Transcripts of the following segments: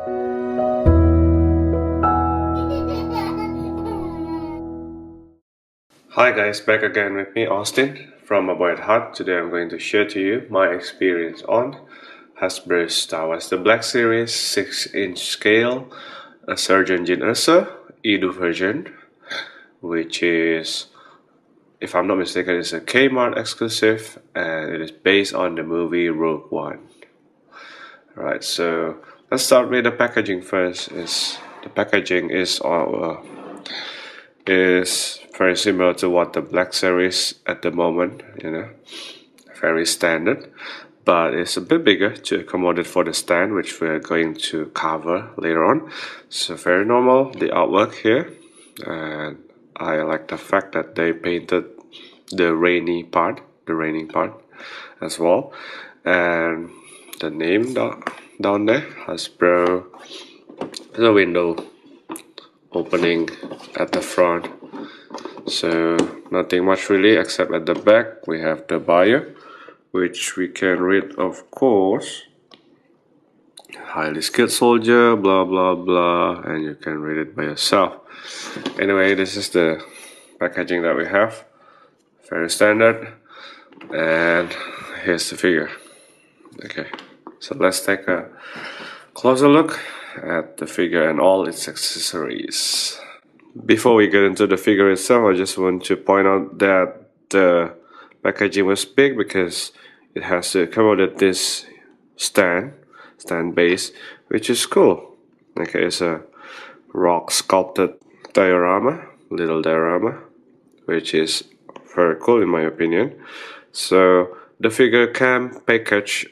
Hi guys, back again with me, Austin, from A Boy at Heart. Today I'm going to share to you my experience on Hasbro's Star Wars The Black Series 6-inch scale, a Sergeant Jyn Erso Eadu version, which is, if I'm not mistaken, is a Kmart exclusive, and it is based on the movie Rogue One. Alright, so let's start with the packaging first. The packaging is very similar to what the Black Series at the moment, very standard, but it's a bit bigger to accommodate for the stand, which we're going to cover later on. So very normal, the artwork here, and I like the fact that they painted the raining part as well, and the name down there, Hasbro, the window opening at the front. So nothing much really, except at the back we have the bio, which we can read, of course, highly skilled soldier, blah blah blah, and you can read it by yourself. Anyway, this is the packaging that we have, very standard, and here's the figure. Okay, so let's take a closer look at the figure and all its accessories. Before we get into the figure itself, I just want to point out that the packaging was big because it has to accommodate this stand base, which is cool. Okay, it's a rock sculpted little diorama, which is very cool in my opinion. So the figure can package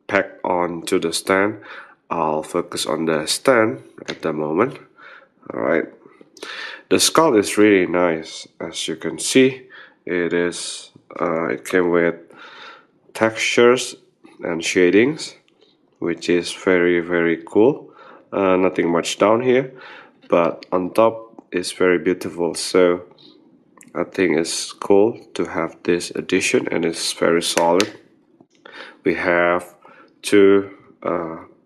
packed onto the stand. I'll focus on the stand at the moment. Alright. The sculpt is really nice, as you can see. It came with textures and shadings, which is very cool. Nothing much down here, but on top is very beautiful. So I think it's cool to have this addition, and it's very solid. We have two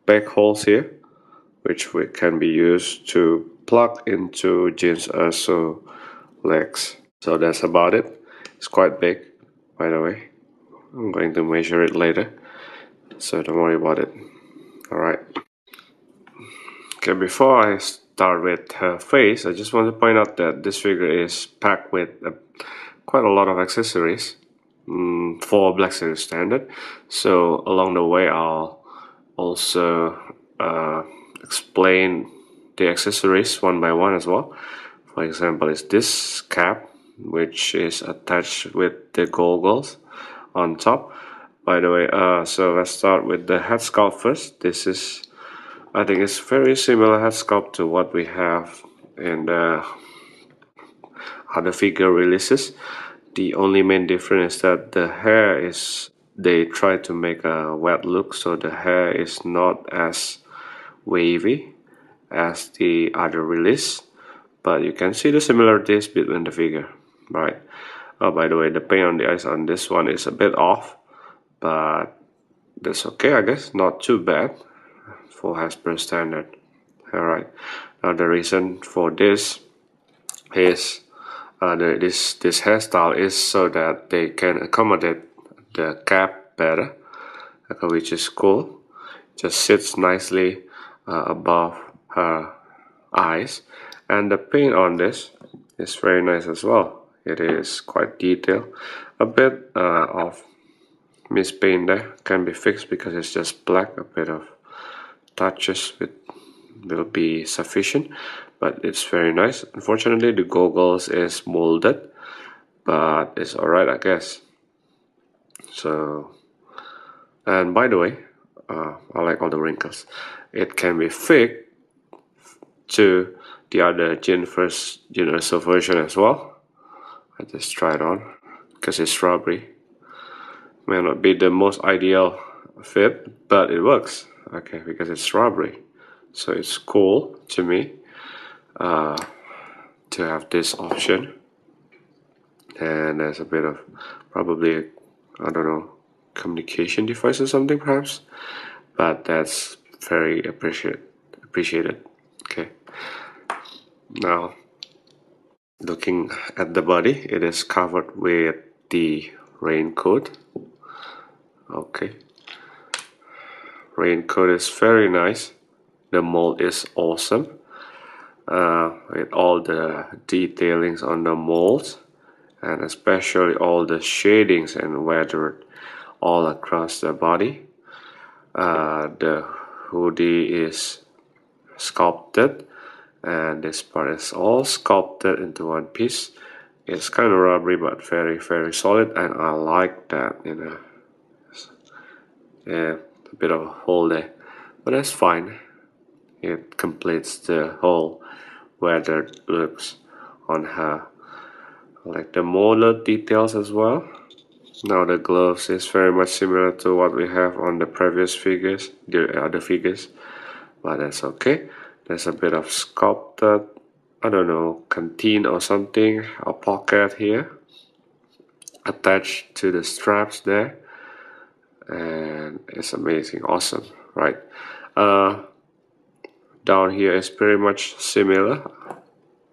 back holes here, which can be used to plug into Jyn Erso legs. So that's about it. It's quite big, by the way. I'm going to measure it later, so don't worry about it. Alright. Okay, before I start with her face, I just want to point out that this figure is packed with quite a lot of accessories for Black Series standard. So along the way, I'll also explain the accessories one by one as well. For example, is this cap, which is attached with the goggles on top. By the way, so let's start with the head sculpt first. I think it's very similar head sculpt to what we have in the other figure releases. The only main difference is that the hair they try to make a wet look, so the hair is not as wavy as the other release, but you can see the similarities between the figure, right? Oh, by the way, the paint on the eyes on this one is a bit off, but that's okay, I guess. Not too bad for Hasbro standard. Alright, now the reason for this is this hairstyle is so that they can accommodate the cap better, which is cool. Just sits nicely above her eyes, and the paint on this is very nice as well. It is quite detailed. A bit of mispaint there can be fixed because it's just black. A bit of touches will be sufficient, but it's very nice. Unfortunately, the goggles is molded, but it's alright, I guess. So, and by the way, I like all the wrinkles. It can be fixed to the other Jyn Erso version as well. I just tried on because it's strawberry. May not be the most ideal fit, but it works. Okay, because it's strawberry, so it's cool to me to have this option. And there's a bit of probably, I don't know, communication device or something perhaps, but that's very appreciated. appreciated. Okay, now looking at the body, it is covered with the raincoat. Okay, raincoat is very nice. The mold is awesome, with all the detailings on the molds, and especially all the shadings and weathered all across the body. The hoodie is sculpted, and this part is all sculpted into one piece. It's kind of rubbery but very solid, and I like that, you know. Yeah, a bit of a hole there, but that's fine. It completes the whole weathered looks on her. I like the molded details as well. Now the gloves is very much similar to what we have on the previous figures, the other figures, but that's okay. There's a bit of sculpted, I don't know, canteen or something, a pocket here attached to the straps there, and it's amazing, awesome, right? Down here is pretty much similar.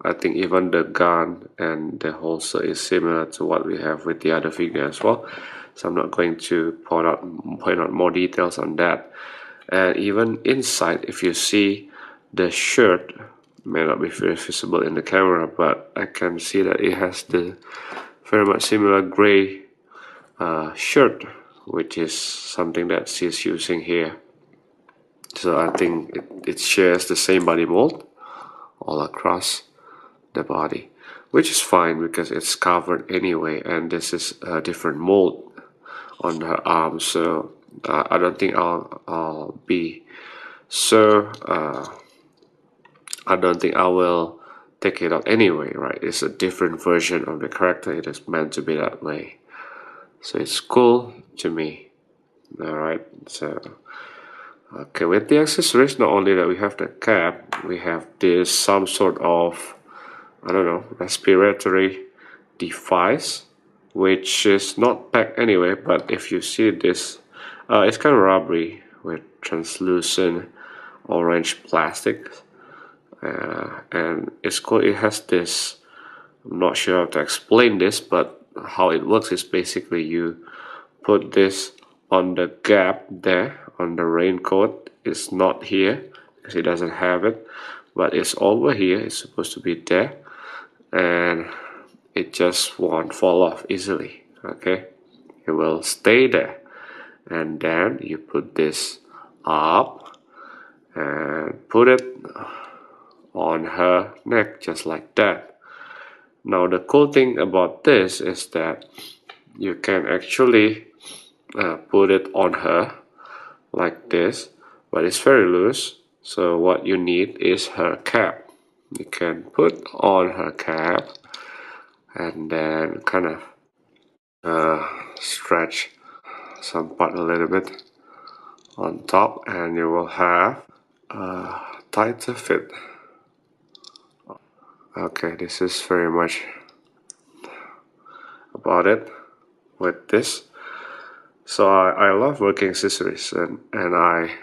I think even the gun and the holster is similar to what we have with the other figure as well, so I'm not going to point out more details on that. And even inside, if you see the shirt, may not be very visible in the camera, but I can see that it has the very much similar gray shirt, which is something that she's using here. So I think it shares the same body mold all across the body, which is fine because it's covered anyway, and this is a different mold on her arm, so I don't think I'll be so I don't think I will take it out anyway, right? It's a different version of the character. It is meant to be that way, so it's cool to me. Alright, so okay, with the accessories, not only that we have the cap, we have this some sort of, I don't know, respiratory device, which is not packed anyway, but if you see this, it's kind of rubbery with translucent orange plastic, and it's cool. It has this, I'm not sure how to explain this, but how it works is basically you put this on the gap there on the raincoat. It's not here because it doesn't have it, but it's over here. It's supposed to be there, and it just won't fall off easily. Okay, it will stay there, and then you put this up and put it on her neck just like that. Now the cool thing about this is that you can actually put it on her like this, but it's very loose, so what you need is her cap. You can put on her cap and then kind of stretch some part a little bit on top, and you will have a tighter fit. Okay, this is very much about it with this. So I love working accessories, and I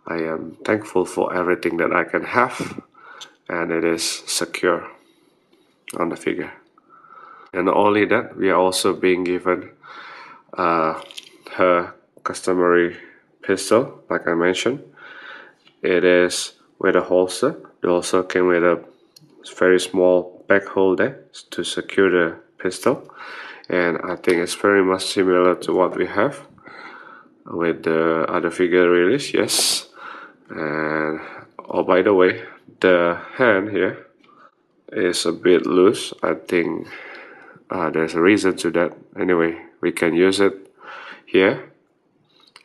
am thankful for everything that I can have, and it is secure on the figure. And not only that, we are also being given her customary pistol, like I mentioned. It is with a holster. It also came with a very small back holder to secure the pistol, and I think it's very much similar to what we have with the other figure release. Yes. And oh, by the way, the hand here is a bit loose. I think there's a reason to that. Anyway, we can use it here.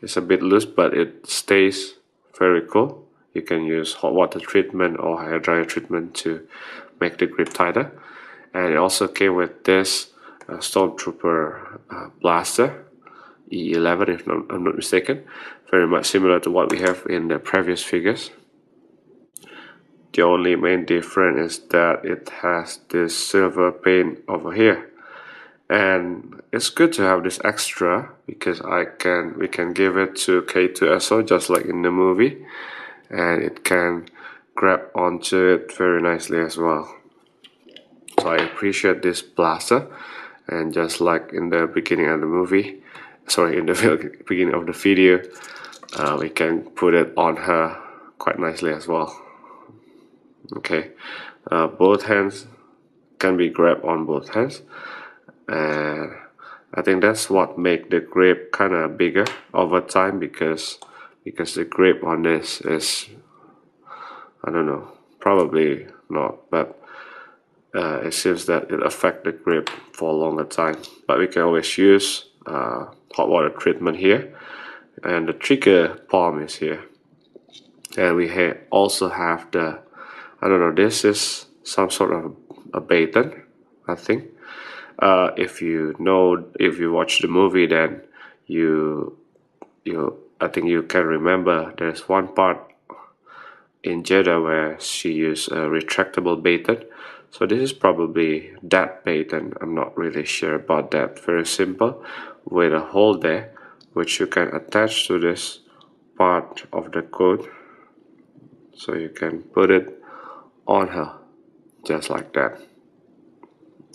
It's a bit loose, but it stays very cool. You can use hot water treatment or hair dryer treatment to make the grip tighter. And it also came with this Stormtrooper Blaster E11, if I'm not mistaken. Very much similar to what we have in the previous figures. The only main difference is that it has this silver paint over here, and it's good to have this extra because we can give it to Jyn Erso just like in the movie, and it can grab onto it very nicely as well. So I appreciate this blaster, and just like in the beginning of the movie, sorry, in the beginning of the video, we can put it on her quite nicely as well. Okay, both hands can be grabbed on both hands, and I think that's what make the grip kind of bigger over time, because the grip on this is, I don't know, probably not, but it seems that it affects the grip for a longer time. But we can always use hot water treatment here, and the trigger palm is here, and we also have the, I don't know, this is some sort of a baton, I think. If you watch the movie, then I think you can remember there's one part in Jeddah where she used a retractable baton. So this is probably that baton. I'm not really sure about that. Very simple, with a hole there, which you can attach to this part of the coat. So you can put it on her, just like that.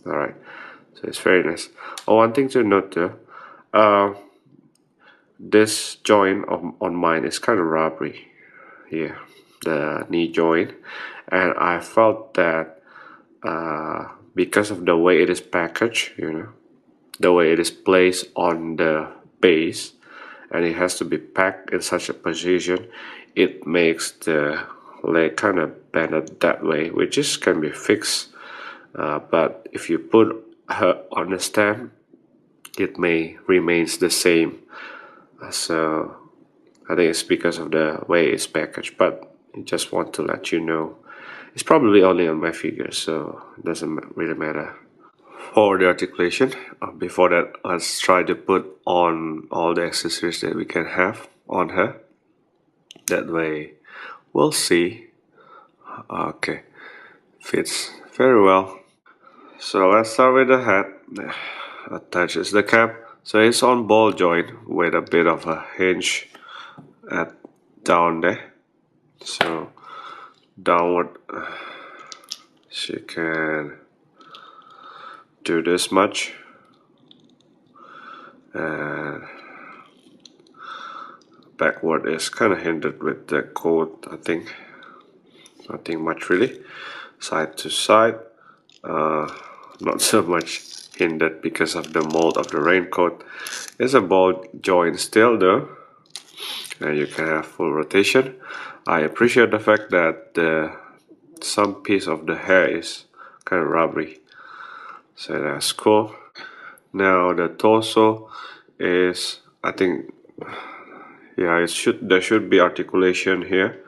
Alright, so it's very nice. Oh, one thing to note though, this joint on mine is kind of rubbery here, the knee joint, and I felt that because of the way it is packaged, the way it is placed on the base, and it has to be packed in such a position, it makes the leg kind of bent that way, which is can be fixed. But if you put her on the stand, it may remains the same. So I think it's because of the way it's packaged, but I just want to let you know. It's probably only on my figure, so it doesn't really matter. For the articulation, before that, let's try to put on all the accessories that we can have on her. That way, we'll see. Okay, fits very well. So let's start with the head. Attaches the cap. So it's on ball joint with a bit of a hinge down there. So downward, she can do this much, and backward is kind of hindered with the coat. I think nothing much really. Side to side, not so much hindered because of the mold of the raincoat. It's a ball joint still though, and you can have full rotation. I appreciate the fact that some piece of the hair is kind of rubbery, so that's cool. Now the torso is, I think, yeah, there should be articulation here,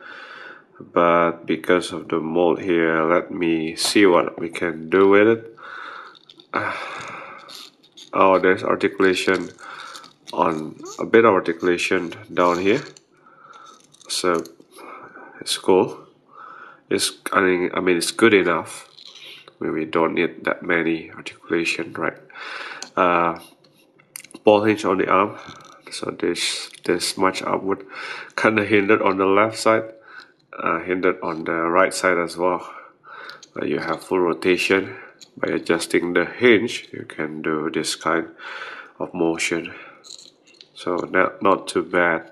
but because of the mold here, let me see what we can do with it. Oh, there's articulation on, a bit of articulation down here, so it's cool. I mean it's good enough. We don't need that many articulation, right? Ball hinge on the arm, so this much upward, kind of hindered on the left side, hindered on the right side as well. But you have full rotation. By adjusting the hinge, you can do this kind of motion. So not too bad,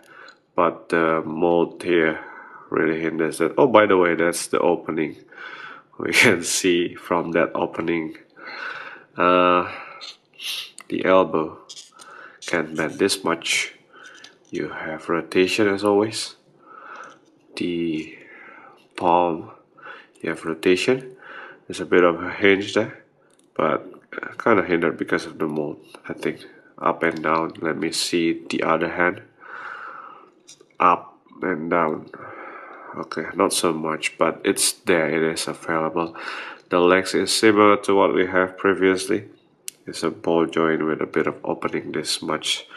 but the mold here really hinders it. Oh, by the way, that's the opening. We can see from that opening, the elbow can bend this much. You have rotation as always. The palm, you have rotation. There's a bit of a hinge there, but kind of hindered because of the mold, I think. Up and down. Let me see the other hand. Up and down. Okay, not so much, but it's there. It is available. The legs is similar to what we have previously. It's a ball joint with a bit of opening this much.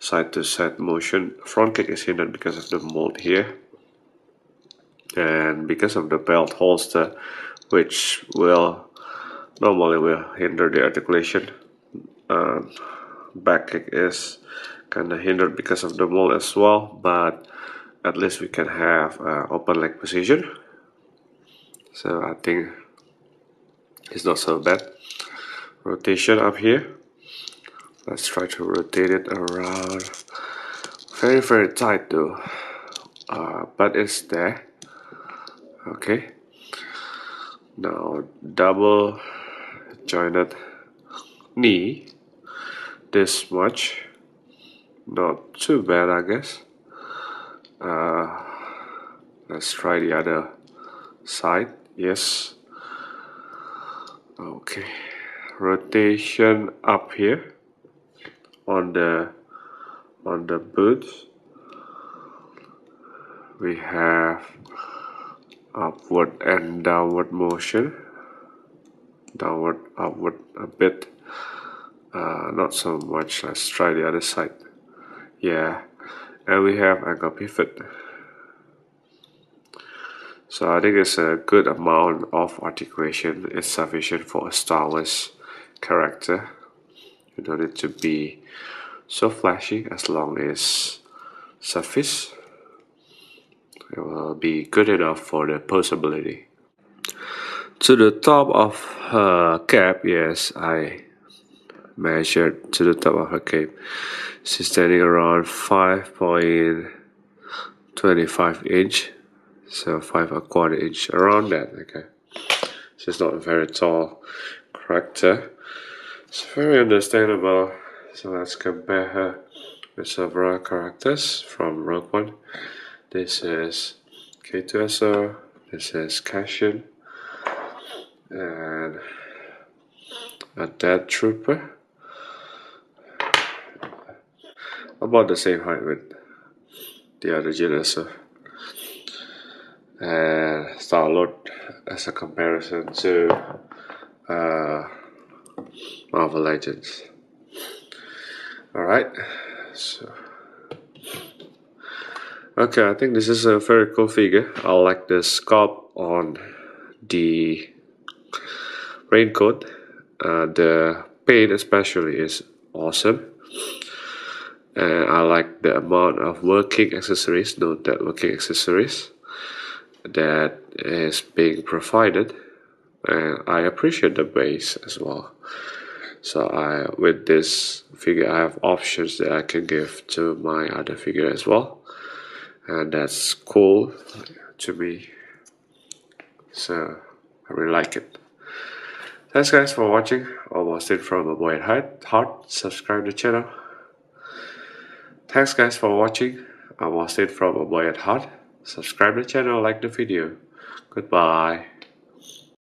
Side to side motion. Front kick is hindered because of the mold here, and because of the belt holster, which normally will hinder the articulation. Back kick is kind of hindered because of the mold as well, but at least we can have open leg position. So I think it's not so bad. Rotation up here. Let's try to rotate it around. Very tight though, but it's there. Okay. Now double jointed knee. This much. Not too bad, I guess. Let's try the other side. Yes. Okay. Rotation up here on the boot. We have upward and downward motion. Downward, upward a bit. Not so much. Let's try the other side. Yeah, and we have angle pivot. So I think it's a good amount of articulation. It's sufficient for a Star Wars character. You don't need to be so flashy, as long as surface. It will be good enough for the posability. To the top of her cap, yes, I measured to the top of her cape. She's standing around 5.25 inch, so 5¼ inch, around that. Okay, she's not a very tall character. It's very understandable. So let's compare her with several characters from Rogue One. This is Jyn Erso, this is Cassian, and a dead trooper. About the same height with the other Jyn Erso. And Star-Lord as a comparison to Marvel Legends. Alright, so okay, I think this is a very cool figure. I like the sculpt on the raincoat. The paint especially is awesome. And I like the amount of working accessories, note that working accessories, that is being provided. And I appreciate the base as well. So with this figure I have options that I can give to my other figure as well. And that's cool to me. So I really like it. Thanks guys for watching. Almost in from a boy at heart. Subscribe to the channel. Thanks guys for watching. I was it from a boy at heart. Subscribe to the channel, like the video. Goodbye.